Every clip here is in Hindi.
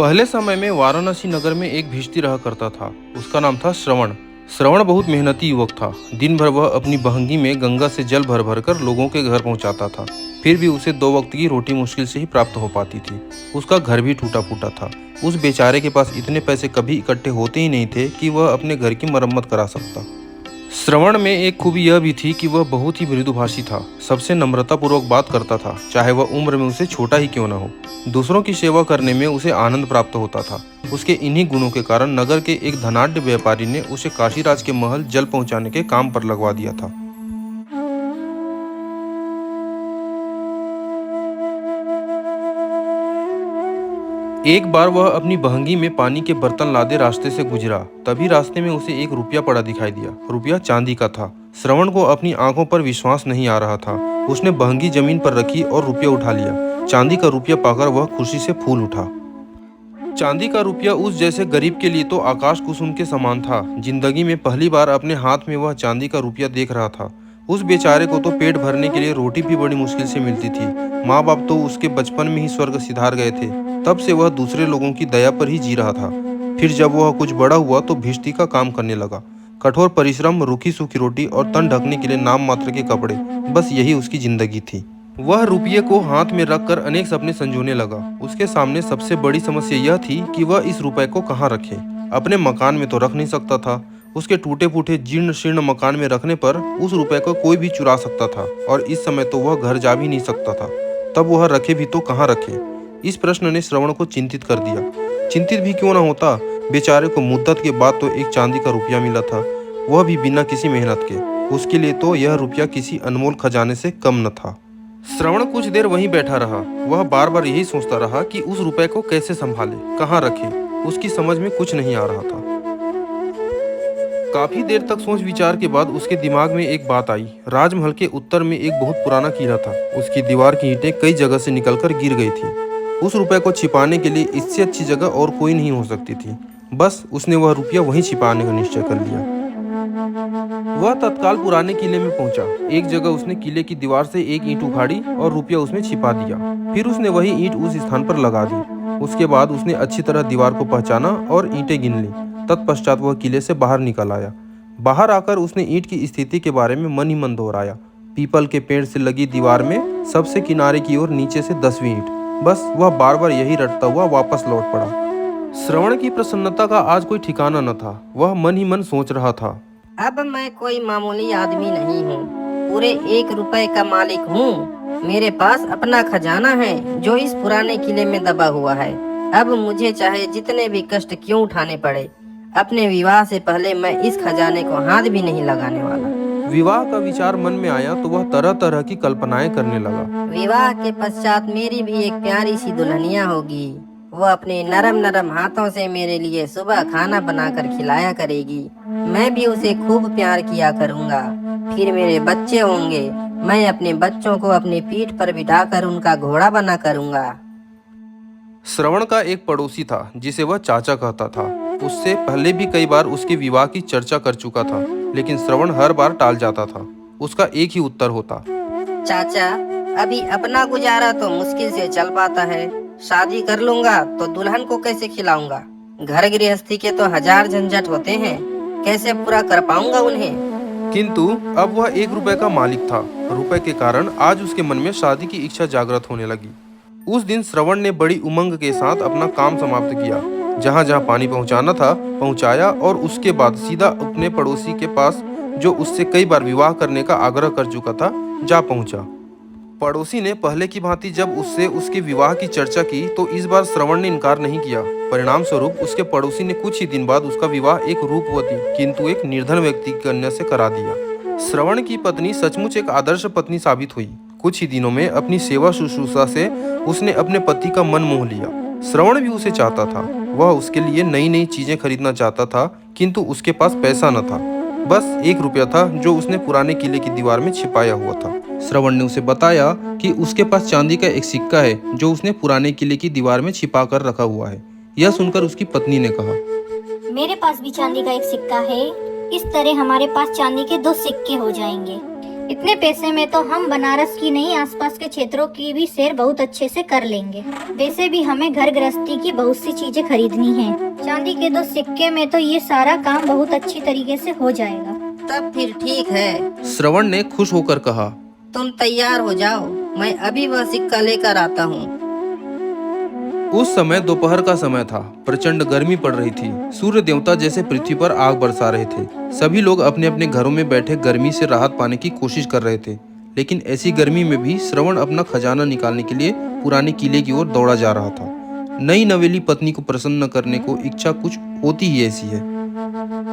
पहले समय में वाराणसी नगर में एक भिश्ती रहा करता था। उसका नाम था श्रवण। श्रवण बहुत मेहनती युवक था। दिन भर वह अपनी बहंगी में गंगा से जल भर भर कर लोगों के घर पहुंचाता था। फिर भी उसे 2 वक्त की रोटी मुश्किल से ही प्राप्त हो पाती थी। उसका घर भी टूटा फूटा था। उस बेचारे के पास इतने पैसे कभी इकट्ठे होते ही नहीं थे कि वह अपने घर की मरम्मत करा सकता। श्रवण में एक खूबी यह भी थी कि वह बहुत ही मृदुभाषी था। सबसे नम्रतापूर्वक बात करता था, चाहे वह उम्र में उसे छोटा ही क्यों न हो। दूसरों की सेवा करने में उसे आनंद प्राप्त होता था। उसके इन्हीं गुणों के कारण नगर के एक धनाढ्य व्यापारी ने उसे काशीराज के महल जल पहुंचाने के काम पर लगवा दिया था। एक बार वह अपनी बहंगी में पानी के बर्तन लादे रास्ते से गुजरा। तभी रास्ते में उसे एक रुपया पड़ा दिखाई दिया। रुपया चांदी का था। श्रवण को अपनी आंखों पर विश्वास नहीं आ रहा था। उसने बहंगी जमीन पर रखी और रुपया उठा लिया। चांदी का रुपया पाकर वह खुशी से फूल उठा। चांदी का रुपया उस जैसे गरीब के लिए तो आकाश कुसुम के समान था। जिंदगी में पहली बार अपने हाथ में वह चांदी का रुपया देख रहा था। उस बेचारे को तो पेट भरने के लिए रोटी भी बड़ी मुश्किल से मिलती थी। माँ बाप तो उसके बचपन में ही स्वर्ग सिधार गए थे। तब से वह दूसरे लोगों की दया पर ही जी रहा था। फिर जब वह कुछ बड़ा हुआ तो भिश्ती का काम करने लगा। कठोर परिश्रम, रूखी सूखी रोटी और तन ढकने के लिए नाम मात्र के कपड़े, बस यही उसकी जिंदगी थी। वह रुपये को हाथ में रखकर अनेक सपने संजोने लगा। उसके सामने सबसे बड़ी समस्या यह थी कि वह इस रुपए को कहाँ रखे। अपने मकान में तो रख नहीं सकता था। उसके टूटे फूटे जीर्ण शीर्ण मकान में रखने पर उस रुपए को कोई भी चुरा सकता था, और इस समय तो वह घर जा भी नहीं सकता था। तब वह रखे भी तो कहाँ रखे। इस प्रश्न ने श्रवण को चिंतित कर दिया। चिंतित भी क्यों न होता, बेचारे को मुद्दत के बाद तो एक चांदी का रुपया मिला था, वह भी बिना किसी मेहनत के। उसके लिए तो यह रुपया किसी अनमोल खजाने से कम न था। श्रवण कुछ देर वहीं बैठा रहा। वह बार बार यही सोचता रहा कि उस रुपए को कैसे संभाले, कहाँ रखे। उसकी समझ में कुछ नहीं आ रहा था। काफी देर तक सोच विचार के बाद उसके दिमाग में एक बात आई। राजमहल के उत्तर में एक बहुत पुराना किला था। उसकी दीवार की ईंटें कई जगह से निकलकर गिर गई थी। उस रुपए को छिपाने के लिए इससे अच्छी जगह और कोई नहीं हो सकती थी। बस उसने वह रुपया वहीं छिपाने का निश्चय कर लिया। वह तत्काल पुराने किले में पहुंचा। एक जगह उसने किले की दीवार से एक ईंट उखाड़ी और रुपया उसमें छिपा दिया। फिर उसने वही ईंट उस स्थान पर लगा दी। उसके बाद उसने अच्छी तरह दीवार को पहचाना और ईंटें गिन ली। तत्पश्चात वह किले से बाहर निकल आया। बाहर आकर उसने ईंट की स्थिति के बारे में मन ही मन दोहराया। पीपल के पेड़ से लगी दीवार में सबसे किनारे की ओर नीचे से 10वीं ईंट। बस वह बार बार यही रटता हुआ वापस लौट पड़ा। श्रवण की प्रसन्नता का आज कोई ठिकाना न था। वह मन ही मन सोच रहा था, अब मैं कोई मामूली आदमी नहीं हूँ, पूरे 1 रुपए का मालिक हूँ। मेरे पास अपना खजाना है जो इस पुराने किले में दबा हुआ है। अब मुझे चाहे जितने भी कष्ट क्यों उठाने पड़े, अपने विवाह से पहले मैं इस खजाने को हाथ भी नहीं लगाने वाला। विवाह का विचार मन में आया तो वह तरह तरह की कल्पनाएं करने लगा। विवाह के पश्चात मेरी भी एक प्यारी सी दुल्हनिया होगी। वो अपने नरम नरम हाथों से मेरे लिए सुबह खाना बनाकर खिलाया करेगी। मैं भी उसे खूब प्यार किया करूँगा। फिर मेरे बच्चे होंगे। मैं अपने बच्चों को अपनी पीठ पर बिठाकर उनका घोड़ा बना करूँगा। श्रवण का एक पड़ोसी था जिसे वह चाचा कहता था। उससे पहले भी कई बार उसके विवाह की चर्चा कर चुका था, लेकिन श्रवण हर बार टाल जाता था। उसका एक ही उत्तर होता, चाचा, अभी अपना गुजारा तो मुश्किल से चल पाता है। शादी कर लूंगा तो दुल्हन को कैसे खिलाऊंगा? घर गृहस्थी के तो 1000 झंझट होते हैं, कैसे पूरा कर पाऊंगा उन्हें? किंतु अब वह 1 रुपए का मालिक था। रुपए के कारण आज उसके मन में शादी की इच्छा जागृत होने लगी। उस दिन श्रवण ने बड़ी उमंग के साथ अपना काम समाप्त किया। जहां जहां पानी पहुंचाना था पहुंचाया, और उसके बाद सीधा अपने पड़ोसी के पास, जो उससे कई बार विवाह करने का आग्रह कर चुका था, जा पहुंचा। पड़ोसी ने पहले की भांति जब उससे उसके विवाह की चर्चा की तो इस बार श्रवण ने इनकार नहीं किया। परिणाम स्वरूप उसके पड़ोसी ने कुछ ही दिन बाद उसका विवाह एक रूपवती किंतु एक निर्धन व्यक्ति की कन्या से करा दिया। श्रवण की पत्नी सचमुच एक आदर्श पत्नी साबित हुई। कुछ ही दिनों में अपनी सेवा शुश्रूषा से उसने अपने पति का मन मोह लिया। श्रवण भी उसे चाहता था। वह उसके लिए नई नई चीजें खरीदना चाहता था, किंतु उसके पास पैसा न था। बस 1 रुपया था जो उसने पुराने किले की दीवार में छिपाया हुआ था। श्रवण ने उसे बताया कि उसके पास चांदी का एक सिक्का है जो उसने पुराने किले की दीवार में छिपा कर रखा हुआ है। यह सुनकर उसकी पत्नी ने कहा, मेरे पास भी चांदी का एक सिक्का है। इस तरह हमारे पास चांदी के 2 सिक्के हो जाएंगे। इतने पैसे में तो हम बनारस की नहीं आसपास के क्षेत्रों की भी सैर बहुत अच्छे से कर लेंगे। वैसे भी हमें घर गृहस्थी की बहुत सी चीजें खरीदनी हैं। चांदी के 2 सिक्के में तो ये सारा काम बहुत अच्छी तरीके से हो जाएगा। तब फिर ठीक है, श्रवण ने खुश होकर कहा। तुम तैयार हो जाओ, मैं अभी वह सिक्का लेकर आता हूँ। उस समय दोपहर का समय था। प्रचंड गर्मी पड़ रही थी। सूर्य देवता जैसे पृथ्वी पर आग बरसा रहे थे। सभी लोग अपने अपने घरों में बैठे गर्मी से राहत पाने की कोशिश कर रहे थे। लेकिन ऐसी गर्मी में भी श्रवण अपना खजाना निकालने के लिए पुराने किले की ओर दौड़ा जा रहा था। नई नवेली पत्नी को प्रसन्न करने को इच्छा कुछ होती ही ऐसी है।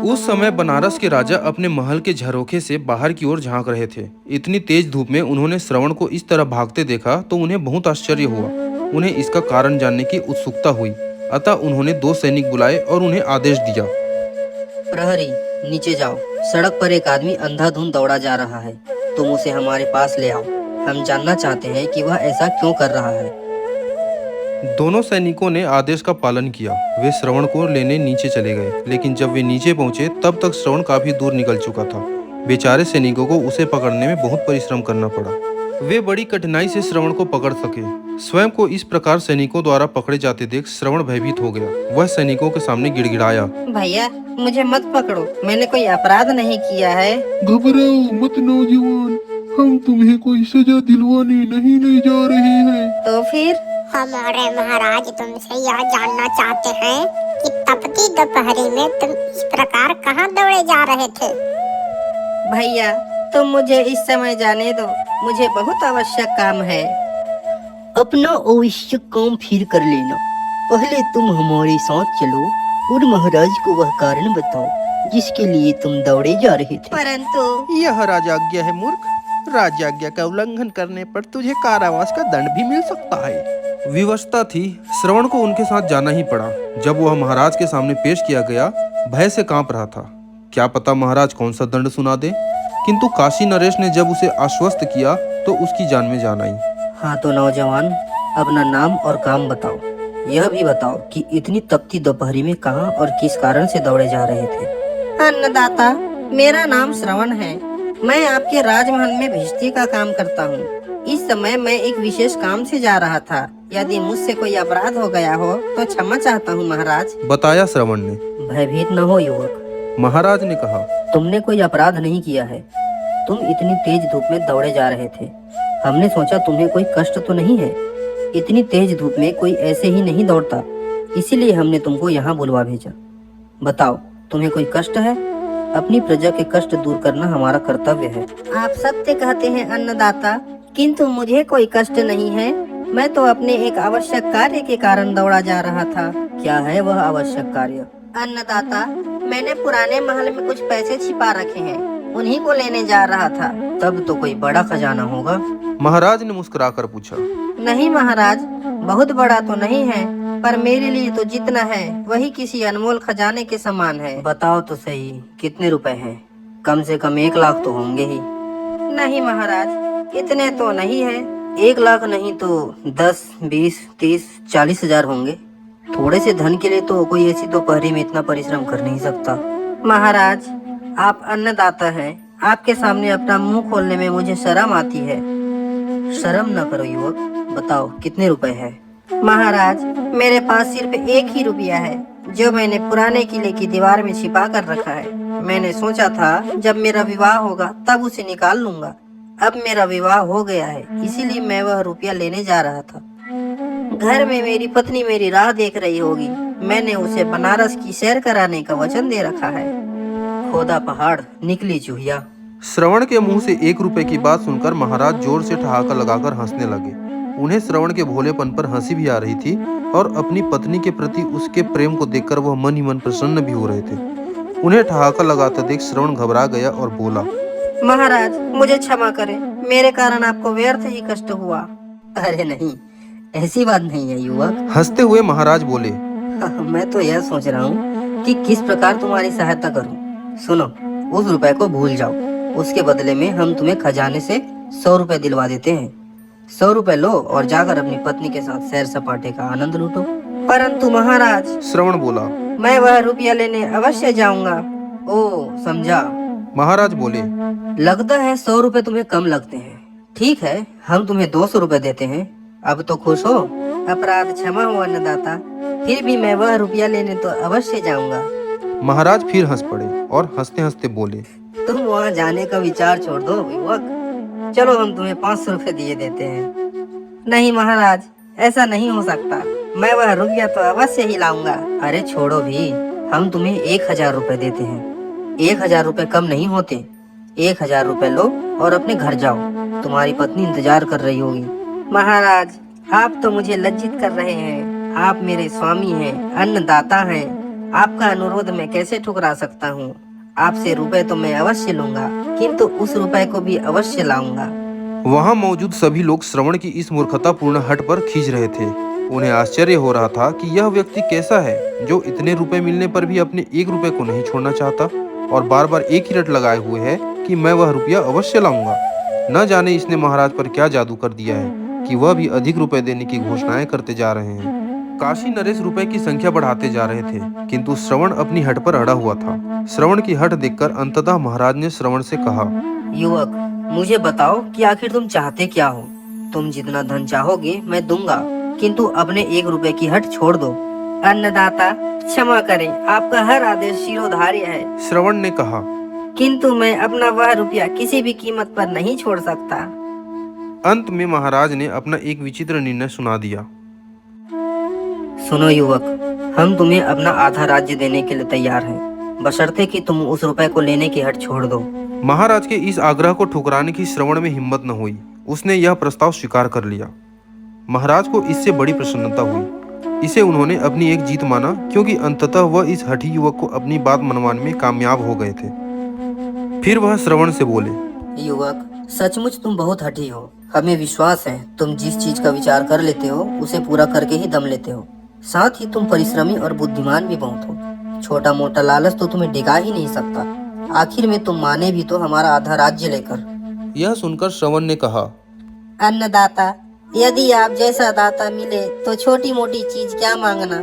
उस समय बनारस के राजा अपने महल के झरोखे से बाहर की ओर झांक रहे थे। इतनी तेज धूप में उन्होंने श्रवण को इस तरह भागते देखा तो उन्हें बहुत आश्चर्य हुआ। उन्हें इसका कारण जानने की उत्सुकता हुई। अतः उन्होंने 2 सैनिक बुलाए और उन्हें आदेश दिया। प्रहरी, नीचे जाओ। सड़क पर एक आदमी अंधाधुंध दौड़ा जा रहा है, तुम उसे हमारे पास ले आओ। हम जानना चाहते हैं कि वह ऐसा क्यों कर रहा है। दोनों सैनिकों ने आदेश का पालन किया। वे श्रवण को लेने नीचे चले गए, लेकिन जब वे नीचे पहुंचे तब तक श्रवण काफी दूर निकल चुका था। बेचारे सैनिकों को उसे पकड़ने में बहुत परिश्रम करना पड़ा। वे बड़ी कठिनाई से श्रवण को पकड़ सके। स्वयं को इस प्रकार सैनिकों द्वारा पकड़े जाते देख श्रवण भयभीत हो गया। वह सैनिकों के सामने गिड़गिड़ाया। भैया, मुझे मत पकड़ो, मैंने कोई अपराध नहीं किया है। घबराओ मत नौजवान, हम तुम्हें कोई सजा दिलवाने नहीं ले जा रहे हैं। तो फिर हमारे महाराज तुमसे यह जानना चाहते हैं कि तपती दोपहरी में तुम इस प्रकार कहाँ दौड़े जा रहे थे। भैया, तुम मुझे इस समय जाने दो, मुझे बहुत आवश्यक काम है। अपना आवश्यक काम फिर कर लेना, पहले तुम हमारे साथ चलो और महाराज को वह कारण बताओ जिसके लिए तुम दौड़े जा रहे थे। परंतु यह राजाज्ञा है मूर्ख। राजाज्ञा का उल्लंघन करने पर तुझे कारावास का दंड भी मिल सकता है। विवशता थी, श्रवण को उनके साथ जाना ही पड़ा। जब वह महाराज के सामने पेश किया गया, भय से कांप रहा था। क्या पता महाराज कौन सा दंड सुना दे। किंतु काशी नरेश ने जब उसे आश्वस्त किया तो उसकी जान में जान आई। हाँ तो नौजवान, अपना नाम और काम बताओ। यह भी बताओ कि इतनी तपती दोपहरी में कहाँ और किस कारण से दौड़े जा रहे थे। अन्नदाता, मेरा नाम श्रवण है। मैं आपके राजमहल में भिष्टी का काम करता हूँ। इस समय मैं एक विशेष काम से जा रहा था। यदि मुझसे कोई अपराध हो गया हो तो क्षमा चाहता हूँ महाराज, बताया श्रवण ने। भयभीत न हो युवक, महाराज ने कहा। तुमने कोई अपराध नहीं किया है। तुम इतनी तेज धूप में दौड़े जा रहे थे। हमने सोचा तुम्हें कोई कष्ट तो नहीं है। इतनी तेज धूप में कोई ऐसे ही नहीं दौड़ता, इसीलिए हमने तुमको यहाँ बुलवा भेजा। बताओ, तुम्हें कोई कष्ट है? अपनी प्रजा के कष्ट दूर करना हमारा कर्तव्य है। आप सत्य कहते हैं अन्नदाता, किंतु मुझे कोई कष्ट नहीं है। मैं तो अपने एक आवश्यक कार्य के कारण दौड़ा जा रहा था। क्या है वह आवश्यक कार्य? अन्नदाता, मैंने पुराने महल में कुछ पैसे छिपा रखे हैं, उन्हीं को लेने जा रहा था। तब तो कोई बड़ा खजाना होगा? महाराज ने मुस्कुराकर पूछा। नहीं महाराज, बहुत बड़ा तो नहीं है, पर मेरे लिए तो जितना है वही किसी अनमोल खजाने के समान है। बताओ तो सही, कितने रुपए हैं? कम से कम 1 लाख तो होंगे ही। नहीं महाराज, इतने तो नहीं है। 1 लाख नहीं तो 10, 20, 30, 40 हजार होंगे। थोड़े से धन के लिए तो कोई ऐसी दोपहरी में इतना परिश्रम कर नहीं सकता। महाराज, आप अन्नदाता हैं, आपके सामने अपना मुंह खोलने में मुझे शर्म आती है। शर्म न करो युवक, बताओ कितने रुपए हैं? महाराज, मेरे पास सिर्फ 1 ही रुपया है, जो मैंने पुराने किले की दीवार में छिपा कर रखा है। मैंने सोचा था जब मेरा विवाह होगा तब उसे निकाल लूंगा। अब मेरा विवाह हो गया है, इसीलिए मैं वह रुपया लेने जा रहा था। घर में मेरी पत्नी मेरी राह देख रही होगी। मैंने उसे बनारस की सैर कराने का वचन दे रखा है। खोदा पहाड़, निकली चूहिया। श्रवण के मुंह से 1 रुपए की बात सुनकर महाराज जोर से ठहाका लगाकर हंसने लगे। उन्हें श्रवण के भोलेपन पर हंसी भी आ रही थी और अपनी पत्नी के प्रति उसके प्रेम को देखकर वह मन ही मन प्रसन्न भी हो रहे थे। उन्हें ठहाका लगाते देख श्रवण घबरा गया और बोला, महाराज, मुझे क्षमा करें, मेरे कारण आपको व्यर्थ ही कष्ट हुआ। अरे नहीं, ऐसी बात नहीं है युवक। हंसते हुए महाराज बोले, मैं तो यह सोच रहा हूँ कि किस प्रकार तुम्हारी सहायता करूँ। सुनो, उस रुपए को भूल जाओ। उसके बदले में हम तुम्हें खजाने से 100 रुपए दिलवा देते हैं। 100 रुपए लो और जाकर अपनी पत्नी के साथ सैर सपाटे का आनंद लूटो। परंतु महाराज, श्रवण बोला, मैं वह रुपया लेने अवश्य जाऊंगा। ओ समझा, महाराज बोले, लगता है 100 रुपए तुम्हें कम लगते हैं। ठीक है, हम तुम्हें 200 रुपए देते हैं। अब तो खुश हो? अपराध क्षमा हो अन्नदाता, फिर भी मैं वह रुपया लेने तो अवश्य जाऊंगा। महाराज फिर हंस पड़े और हंसते हंसते बोले, तुम वहाँ जाने का विचार छोड़ दो युवक, चलो हम तुम्हें 500 रुपए दिए देते हैं। नहीं महाराज, ऐसा नहीं हो सकता, मैं वह रुपया तो अवश्य ही लाऊंगा। अरे छोड़ो भी, हम तुम्हें 1000 रुपए देते हैं। 1000 रुपए कम नहीं होते। 1000 रुपए लो और अपने घर जाओ, तुम्हारी पत्नी इंतजार कर रही होगी। महाराज, आप तो मुझे लज्जित कर रहे हैं। आप मेरे स्वामी हैं, अन्नदाता हैं। आपका अनुरोध मैं कैसे ठुकरा सकता हूँ? आपसे रुपए तो मैं अवश्य लूंगा, किंतु उस रुपए को भी अवश्य लाऊंगा। वहां मौजूद सभी लोग श्रवण की इस मूर्खतापूर्ण हट पर खींच रहे थे। उन्हें आश्चर्य हो रहा था कि यह व्यक्ति कैसा है जो इतने रुपए मिलने पर भी अपने 1 रुपए को नहीं छोड़ना चाहता और बार बार एक ही रट लगाए हुए है कि मैं वह रुपया अवश्य लाऊंगा। न जाने इसने महाराज पर क्या जादू कर दिया है कि वह भी अधिक रुपए देने की घोषणाएं करते जा रहे हैं। काशी नरेश रुपए की संख्या बढ़ाते जा रहे थे, किंतु श्रवण अपनी हट पर अड़ा हुआ था। श्रवण की हट देखकर अंततः महाराज ने श्रवण से कहा, युवक, मुझे बताओ कि आखिर तुम चाहते क्या हो? तुम जितना धन चाहोगे मैं दूंगा, किंतु अपने 1 रुपए की हट छोड़ दो। अन्नदाता, क्षमा करें, आपका हर आदेश शिरोधार्य है। श्रवण ने कहा, किंतु मैं अपना वह रुपया किसी भी कीमत पर नहीं छोड़ सकता। अंत में महाराज ने अपना एक विचित्र निर्णय सुना दिया। सुनो युवक, हम तुम्हें अपना आधा राज्य देने के लिए तैयार हैं, बशर्ते कि तुम उस रुपए को लेने की हट छोड़ दो। महाराज के इस आग्रह को ठुकराने की श्रवण में हिम्मत न हुई। उसने यह प्रस्ताव स्वीकार कर लिया। महाराज को इससे बड़ी प्रसन्नता हुई। इसे उन्होंने अपनी एक जीत माना, क्योंकि अंततः वह इस हठी युवक को अपनी बात मनवाने में कामयाब हो गए थे। फिर वह श्रवण से बोले, युवक, सचमुच तुम बहुत हठी हो। हमें विश्वास है तुम जिस चीज का विचार कर लेते हो उसे पूरा करके ही दम लेते हो। साथ ही तुम परिश्रमी और बुद्धिमान भी बहुत हो। छोटा मोटा लालच तो तुम्हें डिगा ही नहीं सकता। आखिर में तुम माने भी तो हमारा आधा राज्य लेकर। यह सुनकर श्रवण ने कहा, अन्नदाता, यदि आप जैसा दाता मिले तो छोटी मोटी चीज क्या मांगना।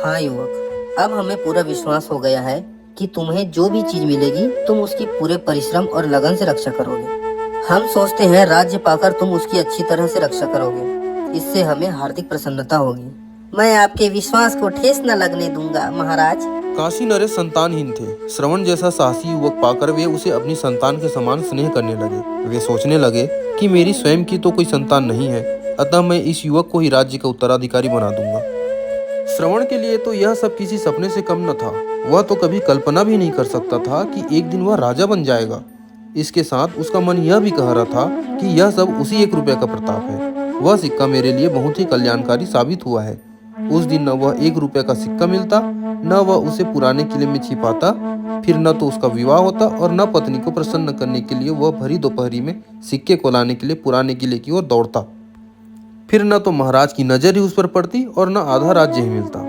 हाँ युवक, अब हमें पूरा विश्वास हो गया है कि तुम्हें जो भी चीज मिलेगी तुम उसकी पूरे परिश्रम और लगन से रक्षा करोगे। हम सोचते हैं राज्य पाकर तुम उसकी अच्छी तरह से रक्षा करोगे। इससे हमें हार्दिक प्रसन्नता होगी। मैं आपके विश्वास को ठेस न लगने दूंगा महाराज। काशी नरेश संतानहीन थे। श्रवण जैसा साहसी युवक पाकर वे उसे अपनी संतान के समान स्नेह करने लगे। वे सोचने लगे कि मेरी स्वयं की तो कोई संतान नहीं है, अतः मैं इस युवक को ही राज्य का उत्तराधिकारी बना दूंगा। श्रवण के लिए तो यह सब किसी सपने से कम न था। वह तो कभी कल्पना भी नहीं कर सकता था कि एक दिन वह राजा बन जाएगा। इसके साथ उसका मन यह भी कह रहा था कि यह सब उसी 1 रुपये का प्रताप है। वह सिक्का मेरे लिए बहुत ही कल्याणकारी साबित हुआ है। उस दिन न वह 1 रुपये का सिक्का मिलता, न वह उसे पुराने किले में छिपाता, फिर न तो उसका विवाह होता और न पत्नी को प्रसन्न करने के लिए वह भरी दोपहरी में सिक्के को लाने के लिए पुराने किले की ओर दौड़ता। फिर न तो महाराज की नजर ही उस पर पड़ती और न आधा राज्य ही मिलता।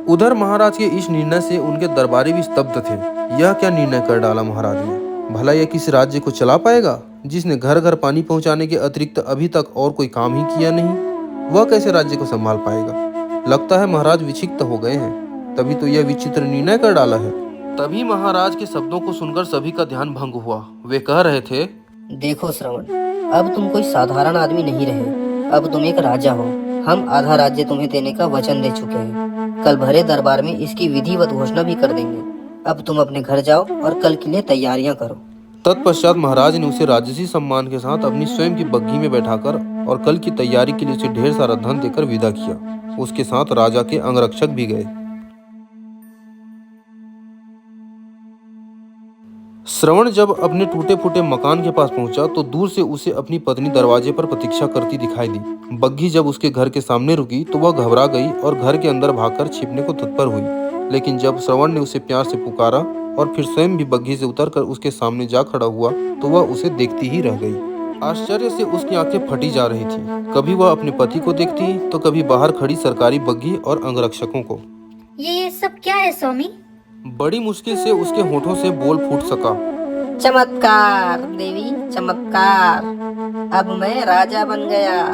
उधर महाराज के इस निर्णय से उनके दरबारी भी स्तब्ध थे। यह क्या निर्णय कर डाला महाराज ने? भला यह किस राज्य को चला पाएगा जिसने घर घर पानी पहुंचाने के अतिरिक्त अभी तक और कोई काम ही किया नहीं? वह कैसे राज्य को संभाल पाएगा? लगता है महाराज विक्षिप्त हो गए हैं, तभी तो यह विचित्र निर्णय कर डाला है। तभी महाराज के शब्दों को सुनकर सभी का ध्यान भंग हुआ। वे कह रहे थे, देखो श्रवण, अब तुम कोई साधारण आदमी नहीं रहे, अब तुम एक राजा हो। हम आधा राज्य तुम्हें देने का वचन दे चुके हैं। कल भरे दरबार में इसकी विधिवत घोषणा भी कर देंगे। अब तुम अपने घर जाओ और कल के लिए तैयारियां करो। तत्पश्चात महाराज ने उसे राजसी सम्मान के साथ अपनी स्वयं की बग्घी में बैठाकर और कल की तैयारी के लिए उसे ढेर सारा धन देकर विदा किया। उसके साथ राजा के अंगरक्षक भी गए। श्रवण जब अपने टूटे फूटे मकान के पास पहुंचा तो दूर से उसे अपनी पत्नी दरवाजे पर प्रतीक्षा करती दिखाई दी। बग्घी जब उसके घर के सामने रुकी तो वह घबरा गई और घर के अंदर भागकर छिपने को तत्पर हुई। लेकिन जब श्रवण ने उसे प्यार से पुकारा और फिर स्वयं भी बग्घी से उतरकर उसके सामने जा खड़ा हुआ तो वह उसे देखती ही रह गई। आश्चर्य से उसकी आंखें फटी जा रही थी। कभी वह अपने पति को देखती तो कभी बाहर खड़ी सरकारी बग्घी और अंगरक्षकों को। ये सब क्या है स्वामी? बड़ी मुश्किल से उसके होठों से बोल फूट सका। चमत्कार देवी, चमत्कार, अब मैं राजा बन गया।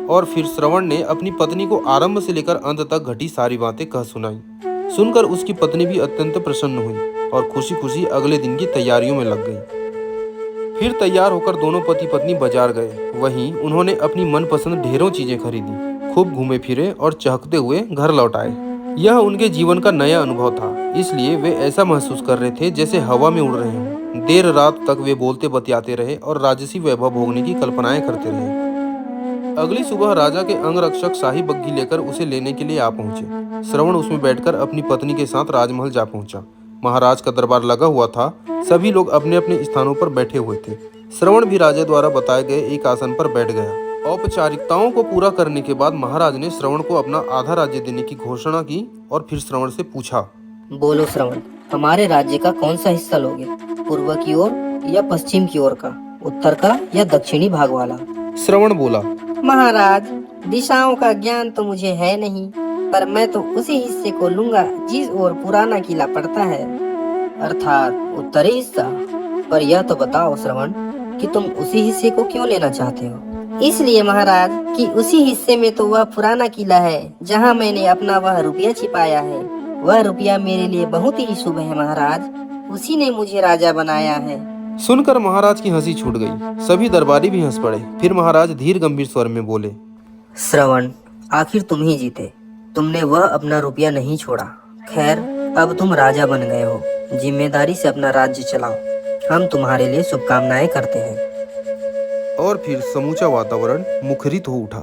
और फिर श्रवण ने अपनी पत्नी को आरंभ से लेकर अंत तक घटी सारी बातें कह सुनाई। सुनकर उसकी पत्नी भी अत्यंत प्रसन्न हुई। और खुशी खुशी अगले दिन की तैयारियों में लग गई। फिर तैयार होकर दोनों पति पत्नी बाजार गए। वहीं उन्होंने अपनी मनपसंद ढेरों चीजें खरीदी, खूब घूमे फिरे और चहकते हुए घर लौट आए। यह उनके जीवन का नया अनुभव था, इसलिए वे ऐसा महसूस कर रहे थे जैसे हवा में उड़ रहे हों। देर रात तक वे बोलते बतियाते रहे और राजसी वैभव भोगने की कल्पनाएं करते रहे। अगली सुबह राजा के अंगरक्षक शाही बग्घी लेकर उसे लेने के लिए आ पहुंचे। श्रवण उसमें बैठकर अपनी पत्नी के साथ राजमहल जा पहुंचा। महाराज का दरबार लगा हुआ था, सभी लोग अपने अपने स्थानों पर बैठे हुए थे। श्रवण भी राजा द्वारा बताए गए एक आसन पर बैठ गया। औपचारिकताओं को पूरा करने के बाद महाराज ने श्रवण को अपना आधा राज्य देने की घोषणा की और फिर श्रवण से पूछा, बोलो श्रवण, हमारे राज्य का कौन सा हिस्सा लोगे? पूर्व की ओर या पश्चिम की ओर का, उत्तर का या दक्षिणी भाग वाला? श्रवण बोला, महाराज, दिशाओं का ज्ञान तो मुझे है नहीं, पर मैं तो उसी हिस्से को लूंगा जिस ओर पुराना किला पड़ता है, अर्थात उत्तरी हिस्सा। पर यह तो बताओ श्रवण कि तुम उसी हिस्से को क्यों लेना चाहते हो? इसलिए महाराज कि उसी हिस्से में तो वह पुराना किला है जहां मैंने अपना वह रुपया छिपाया है। वह रुपया मेरे लिए बहुत ही शुभ है महाराज, उसी ने मुझे राजा बनाया है। सुनकर महाराज की हंसी छूट गई। सभी दरबारी भी हंस पड़े। फिर महाराज धीर गंभीर स्वर में बोले, श्रवण, आखिर तुम ही जीते। तुमने वह अपना रुपया नहीं छोड़ा। खैर, अब तुम राजा बन गए हो, जिम्मेदारी से अपना राज्य चलाओ। हम तुम्हारे लिए शुभकामनाएं करते हैं। और फिर समूचा वातावरण मुखरित हो उठा।